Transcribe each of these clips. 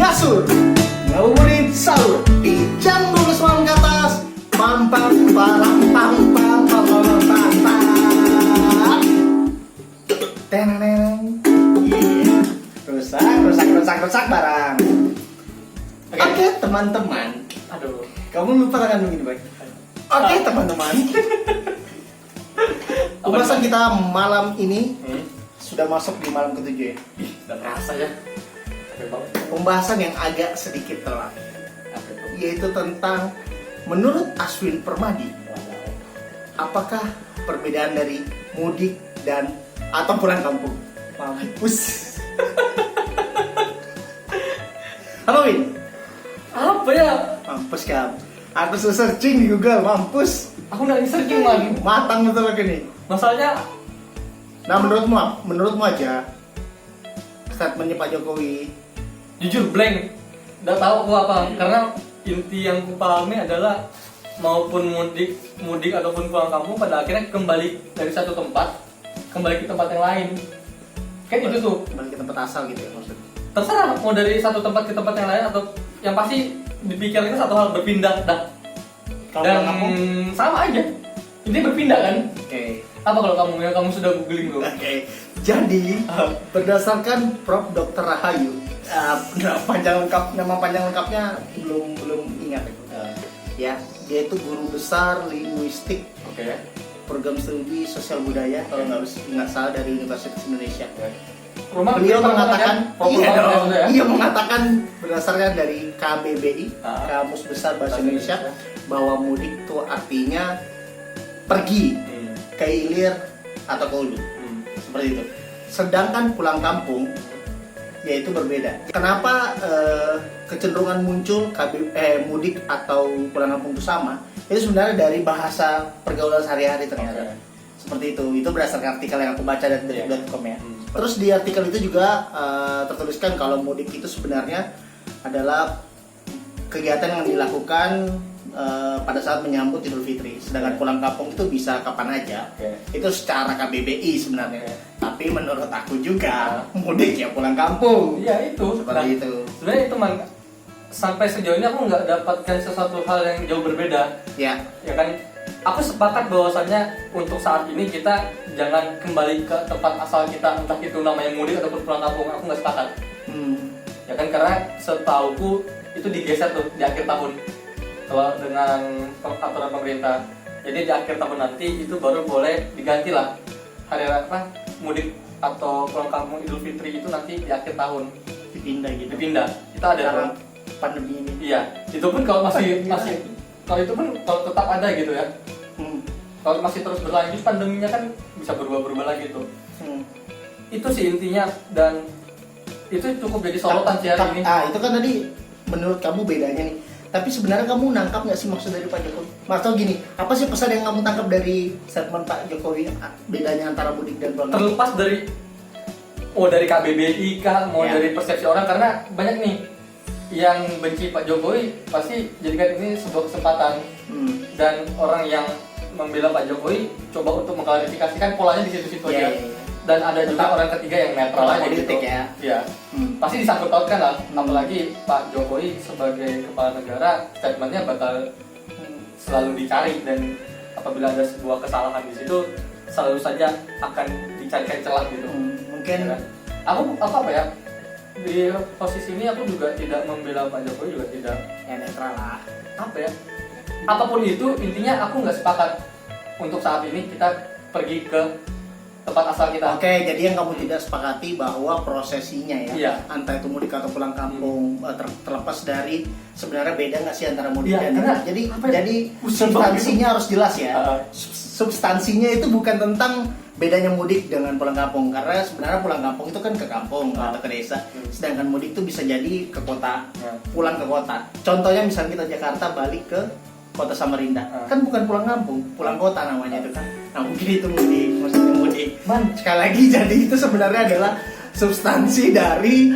ngasur, ngabuburit sahur di jam 12 malam ke atas. Pam pam pam pam pam pam pam pam pam. Teneng. Rusak barang. Oke, teman-teman. Aduh, Kamu lupa kan begini, Boy? Oke, teman-teman. Pembahasan kita malam ini sudah masuk di malam ke-7 ya. ih, udah kerasa ya. Capek banget. Pembahasan yang agak sedikit telat, Apa itu? yaitu tentang menurut Aswin Permadi, Waduh. apakah perbedaan dari mudik dan atau pulang kampung? Mampus. Halo Win. Apa ya? Mampus kamu. Aku searching di Google, mampus. Aku nggak searching lagi. Matang betul lagi nih. Masalahnya, Nah, menurutmu aja statementnya Pak Jokowi. jujur blank. Nggak tahu aku apa. Karena inti yang ku pahami adalah maupun mudik ataupun pulang kampung pada akhirnya kembali dari satu tempat kembali ke tempat yang lain. Kan itu tuh. Kembali ke tempat asal gitu ya maksudnya. Terserah mau dari satu tempat ke tempat yang lain atau yang pasti dipikirkan satu hal berpindah dah. Kalau Dan pulang kampung? sama aja. Ini berpindah kan? Oke. Apa kalau kamu sudah googling dulu? Oke. Jadi berdasarkan Prof. Dr. Rahayu, nama panjang lengkapnya belum ingat aku. Ya, dia itu guru besar linguistik Oke. program studi sosial budaya kalau nggak salah dari Universitas Indonesia. Beliau Beliau mengatakan, ya? iya mengatakan berdasarkan dari KBBI, Kamus Besar Bahasa Indonesia, bahwa mudik itu artinya pergi ke hilir atau ke hulu, seperti itu. Sedangkan pulang kampung yaitu berbeda. Kenapa kecenderungan muncul mudik atau pulang kampung itu sama? Itu sebenarnya dari bahasa pergaulan sehari-hari ternyata. Seperti itu berdasarkan artikel yang aku baca dari detik.com ya. Terus di artikel itu juga tertuliskan kalau mudik itu sebenarnya adalah kegiatan yang dilakukan pada saat menyambut Idul Fitri. Sedangkan pulang kampung itu bisa kapan aja. Itu secara KBBI sebenarnya. Tapi menurut aku juga mudik ya pulang kampung. Iya itu. Seperti itu. Sebenarnya itu sampai sejauh ini aku nggak dapatkan sesuatu hal yang jauh berbeda. Ya. Ya kan? Aku sepakat bahwasannya untuk saat ini kita jangan kembali ke tempat asal kita, entah itu namanya mudik ataupun pulang kampung. Aku nggak sepakat. Ya kan, karena setauku itu digeser tuh di akhir tahun kalau dengan aturan pemerintah. Jadi di akhir tahun nanti itu baru boleh diganti lah hari apa mudik atau pulang kampung Idul Fitri itu nanti di akhir tahun Dipindah gitu. dipindah. Itu ada Karena tuh. pandemi ini. Iya, itu pun kalau masih kalau itu pun kalau tetap ada gitu ya. Kalau masih terus berlanjut pandeminya kan bisa berubah-berubah lagi tuh. Itu sih intinya, dan itu cukup jadi sorotan sih hari ini. Itu kan tadi menurut kamu bedanya nih. Tapi sebenarnya kamu nangkap nggak sih maksud dari Pak Jokowi? Maksud gini, apa sih pesan yang kamu tangkap dari statement Pak Jokowi bedanya antara mudik dan pulang kampung? Terlepas dari dari KBBI kah, dari persepsi orang, karena banyak nih yang benci Pak Jokowi pasti jadikan ini sebuah kesempatan. Dan orang yang membela Pak Jokowi coba untuk mengklarifikasikan polanya di situ-situ aja. Dan ada juga orang ketiga yang netral aja gitu. Iya. Pasti disangkut pautkan lah. Apalagi Pak Jokowi sebagai kepala negara, statementnya bakal selalu dicari, dan apabila ada sebuah kesalahan di situ selalu saja akan dicarikan celah gitu. Mungkin Ya kan? Aku apa ya? Di posisi ini aku juga tidak membela Pak Jokowi, juga tidak ya netral lah. apa ya, apapun itu intinya aku nggak sepakat untuk saat ini kita pergi ke tempat asal kita. Oke, jadi yang kamu tidak sepakati bahwa prosesinya ya, Iya. antara itu mudik atau pulang kampung, terlepas dari sebenarnya beda nggak sih antara mudik Iya, dan karena jadi substansinya harus jelas ya. Substansinya itu bukan tentang bedanya mudik dengan pulang kampung, karena sebenarnya pulang kampung itu kan ke kampung atau ke desa, sedangkan mudik itu bisa jadi ke kota, pulang ke kota. Contohnya misalnya kita Jakarta balik ke kota Samarinda, kan bukan pulang kampung, pulang kota namanya itu kan. Nah mungkin itu mudik, maksudnya mudik. Sekali lagi jadi itu sebenarnya adalah substansi dari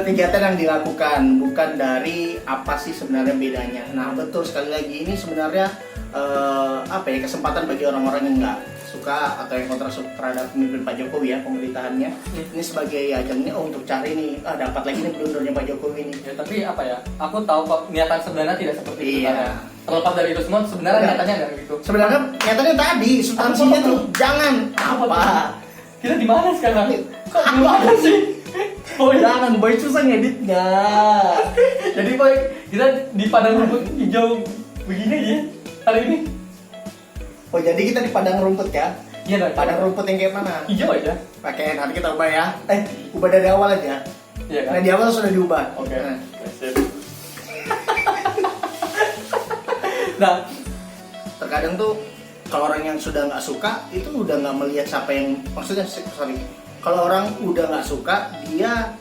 kegiatan yang dilakukan, bukan dari apa sih sebenarnya bedanya. Nah betul, sekali lagi ini sebenarnya kesempatan bagi orang-orang yang nggak suka atau yang kontra terhadap pemimpin Pak Jokowi ya, pemerintahannya. Ini sebagai ajangnya untuk cari nih, dapat lagi nih blundernya Pak Jokowi nih. Ya, tapi apa ya? Aku tahu kok niatan sebenarnya tidak seperti itu. Iya. Kan? Terlepas dari itu semua, sebenarnya Iya. nyatanya nggak gitu. Sebenarnya nyatanya tadi substansinya tuh jangan apa. Kita di mana sekarang? Kok belum ada sih? Boy, Jangan boy, susah ngeditnya. jadi boy, kita di padang rumput hijau begini ya hari ini. Oh jadi kita di padang rumput ya? Iya dong. Padang rumput yang kayak mana? Hijau aja. Pakai nanti kita ubah ya. Ubah dari awal aja. Iya kan? Nah di awal sudah diubah. Oke. Nah, Nah, terkadang tuh kalau orang yang sudah nggak suka itu udah nggak melihat siapa yang maksudnya sorry. Kalau orang udah nggak suka dia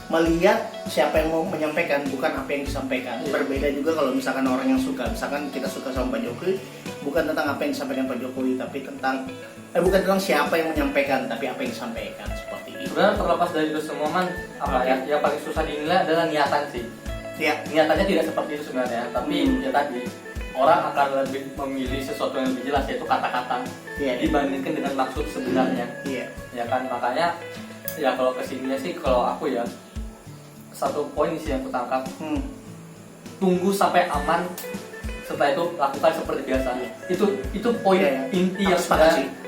melihat siapa yang mau menyampaikan bukan apa yang disampaikan. Iya. Berbeda juga kalau misalkan orang yang suka, misalkan kita suka sama Pak Jokowi, bukan tentang apa yang disampaikan Pak Jokowi, tapi tentang bukan tentang siapa yang menyampaikan, tapi apa yang disampaikan seperti itu. sebenarnya terlepas dari itu semua man, apa ya? Yang paling susah dinilai adalah niatan sih. Ya, Niatannya tidak seperti itu sebenarnya, tapi ya tadi orang akan lebih memilih sesuatu yang lebih jelas yaitu kata-kata iya, dibandingkan dengan maksud sebenarnya. iya, Ya kan, makanya ya kalau kesininya sih kalau aku ya satu poin sih yang aku tangkap, tunggu sampai aman, setelah itu lakukan seperti biasa. Iya. Itu poin Iya, iya. inti Aku yang sepakat sebenarnya sih.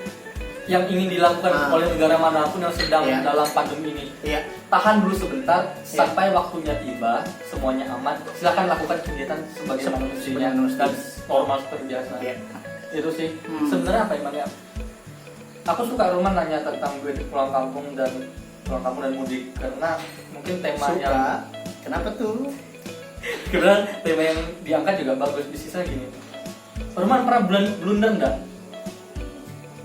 yang ingin dilakukan oleh negara manapun yang sedang Iya. dalam pandemi ini. Iya. Tahan dulu sebentar Iya. sampai waktunya tiba, semuanya aman. Silakan lakukan kegiatan sebagaimana mestinya dan normal seperti biasa. Iya. Itu sih sebenarnya apa emangnya? Aku suka Roman nanya tentang gue pulang kampung dan mudik karena mungkin tema yang Suka. Kenapa tuh? karena tema yang diangkat juga bagus. Di sisa gini, Roman pernah blunder nggak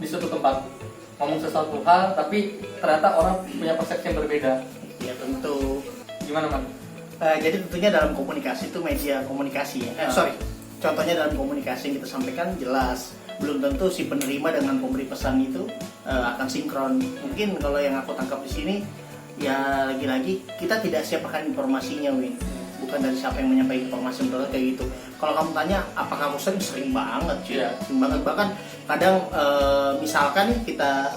di suatu tempat ngomong sesuatu hal tapi ternyata orang punya persepsi yang berbeda? Ya tentu. Gimana man? Jadi tentunya dalam komunikasi itu media komunikasi ya. Contohnya dalam komunikasi yang kita sampaikan jelas. Belum tentu si penerima dengan pemberi pesan itu akan sinkron. Mungkin kalau yang aku tangkap di sini ya lagi-lagi kita tidak siap akan informasinya, Win. Bukan dari siapa yang menyampaikan informasi betul kayak gitu. Kalau kamu tanya apakah kamu sering banget cuy. Iya. Sering banget, bahkan kadang misalkan nih kita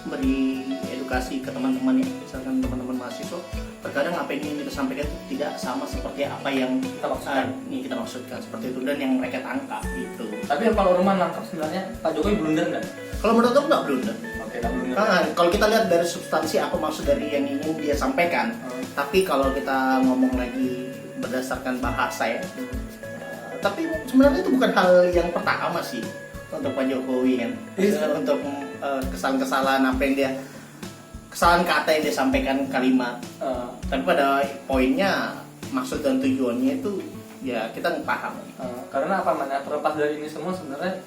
beri edukasi ke teman-teman ya, misalkan teman-teman mahasiswa, terkadang apa yang ingin kita sampaikan itu tidak sama seperti apa yang kita maksudkan seperti itu dan yang mereka tangkap gitu. Tapi kalau Roman nangkap sebenarnya Pak Jokowi blunder nggak? Kalau menurut aku nggak blunder. Oke, nggak blunder. Kalau kita lihat dari substansi apa maksud dari yang ingin dia sampaikan. Tapi kalau kita ngomong lagi berdasarkan bahasa ya, tapi sebenarnya itu bukan hal yang pertama sih untuk Pak Jokowi kan. Untuk kesalahan-kesalahan apa yang dia kesalahan kata yang dia sampaikan kalimat. Tapi pada poinnya maksud dan tujuannya itu ya kita nggak paham. Karena apa namanya, terlepas dari ini semua sebenarnya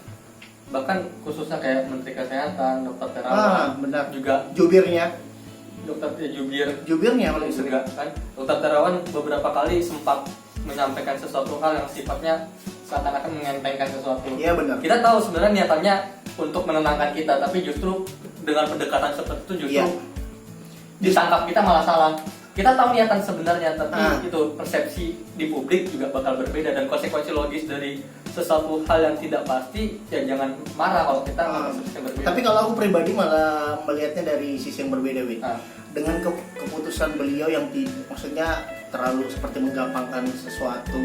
bahkan khususnya kayak Menteri Kesehatan, Dokter Terawan, benar. juga Jubirnya jubirnya kalau itu enggak kan, Dokter Terawan beberapa kali sempat menyampaikan sesuatu hal yang sifatnya seakan-akan mengentengkan sesuatu. Iya benar. Kita tahu sebenarnya niatannya untuk menenangkan kita, tapi justru dengan pendekatan seperti itu justru ditangkap kita malah salah. Kita tahu niatan sebenarnya, tapi itu persepsi di publik juga bakal berbeda dan konsekuensi logis dari sesuatu hal yang tidak pasti. Ya jangan marah kalau kita persepsi yang berbeda. Tapi kalau aku pribadi malah melihatnya dari sisi yang berbeda, Win. Dengan keputusan beliau yang maksudnya terlalu seperti menggampangkan sesuatu,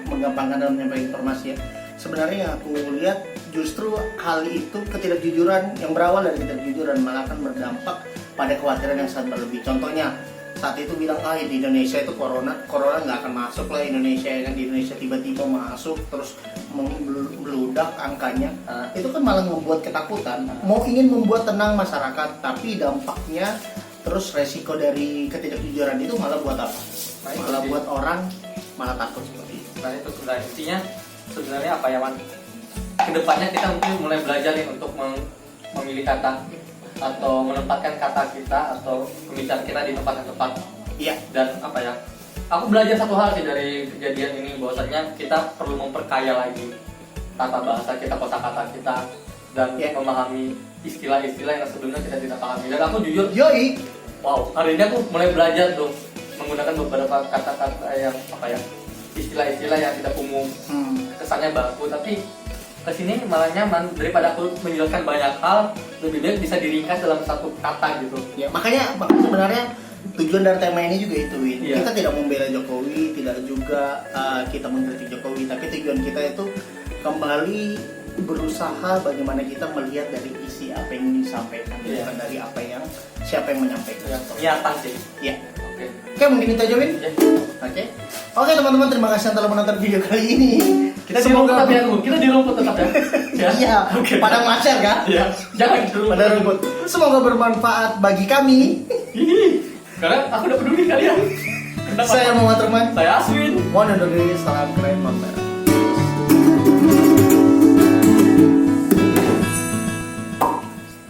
menggampangkan dalam menyampaikan informasi ya. Sebenarnya yang aku lihat justru hal itu ketidakjujuran yang berawal dari ketidakjujuran malah akan berdampak pada kekhawatiran yang sangat berlebih. Contohnya saat itu bilang di Indonesia itu corona nggak akan masuk lah Indonesia ya kan, di Indonesia tiba-tiba masuk terus meludak angkanya. Itu kan malah membuat ketakutan. Mau ingin membuat tenang masyarakat, tapi dampaknya terus resiko dari ketidakjujuran itu malah buat apa? Malah buat orang malah takut seperti itu. Nah itu sebenarnya intinya sebenarnya apa ya man? Kedepannya kita mungkin mulai belajar nih untuk memilih kata atau menempatkan kata kita atau pembicaraan kita di tempat yang tepat. Iya. Dan apa ya? Aku belajar satu hal sih dari kejadian ini, bahwasanya kita perlu memperkaya lagi tata bahasa kita, kosakata kita, dan memahami istilah-istilah yang sebelumnya kita tidak pahami. Dan aku jujur, hari ini aku mulai belajar tuh menggunakan beberapa kata-kata yang apa ya, istilah-istilah yang tidak umum, kesannya baku, tapi kesini malah nyaman daripada aku menjelaskan banyak hal, lebih baik bisa diringkas dalam satu kata gitu. Ya, makanya sebenarnya tujuan dari tema ini juga itu, Win. Iya. Kita tidak membela Jokowi, tidak juga kita mengkritik Jokowi, tapi tujuan kita itu kembali berusaha bagaimana kita melihat dari isi apa yang ingin disampaikan, Iya. bukan dari apa yang siapa yang menyampaikan. Nyata sih. Ya. Oke. Oke, mungkin itu aja, Win. Ya. Oke, teman-teman, terima kasih yang telah menonton video kali ini. Kita di rumput tapi aku, kita di rumput tetap ya. Iya, Oke. padang masyar kan? Iya. Jangan di rumput. Pada rumput. Semoga bermanfaat bagi kami. Hihi. Karena aku udah peduli kalian. Kenapa? Saya Muhammad Ruman. Saya Aswin. Mohon undur diri. Salam keren, Mantap.